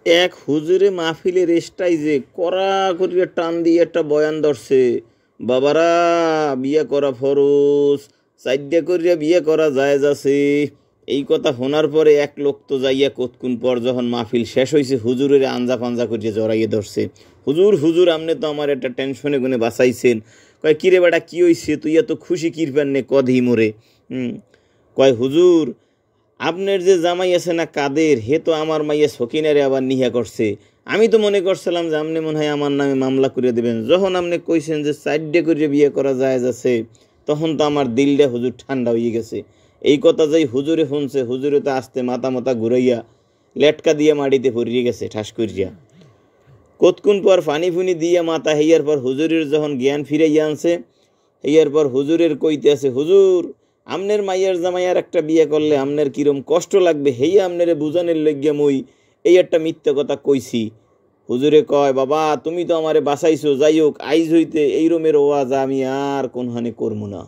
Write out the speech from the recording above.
এক হুজুরে মাহফিলের স্টাইজে কড়া করিয়া টান দিয়ে একটা বয়ান ধরছে, বাবারা বিয়ে করা ফরজ, চাইডা করিয়া বিয়ে করা জায়েজ আছে। এই কথা শোনার পরে এক লোক তো যাইয়া কতক্ষণ পর যখন মাহফিল শেষ হয়েছে হুজুরের আঞ্জা পাঞ্জা করিয়া জড়াইয়ে ধরছে, হুজুর হুজুর আপনি তো আমার একটা টেনশনে গুনে বাঁচাইছেন। কয় কিরে বেটা কি হইছে, তুই এত খুশি কিরপান নে কধি মোরে। কয় হুজুর আপনার যে জামাই আছে না কাদের, হে তো আমার মাইয়া সকিনারে আবার নিহা করছে। আমি তো মনে করছিলাম যে আপনি মনে হয় আমার নামে মামলা করে দেবেন। যখন আপনি কইছেন যে সাইডে করে বিয়ে করা যায় আছে, তখন তো আমার দিলটা হুজুর ঠান্ডা হয়ে গেছে। এই কথা যাই হুজুরে শুনছে, হুজুরে তো আসতে মাথা মাথা ঘুরাইয়া লেটকা দিয়ে মাটিতে পড়িয়ে গেছে ঠাস করিয়া। কতক্ষণ পর ফানি ফুনি দিয়া মাথা হেয়ার পর হুজুরের যখন জ্ঞান ফিরাইয়া আনছে, হেয়ার পর হুজুরের কইতে আছে, হুজুর আমনের মাইয়ার জামাইয়ার একটা বিয়ে করলে আমনের কিরম কষ্ট লাগবে, হেই আমনেরে বুঝানের লইগিয়া মুই এই একটা মিথ্যা কথা কইছি। হুজুরে কয়, বাবা তুমি তো আমারে বাঁচাইছো, যাই হোক আইজ হইতে এই রমের ওয়াজ আমি আর কোনহানে করবো না।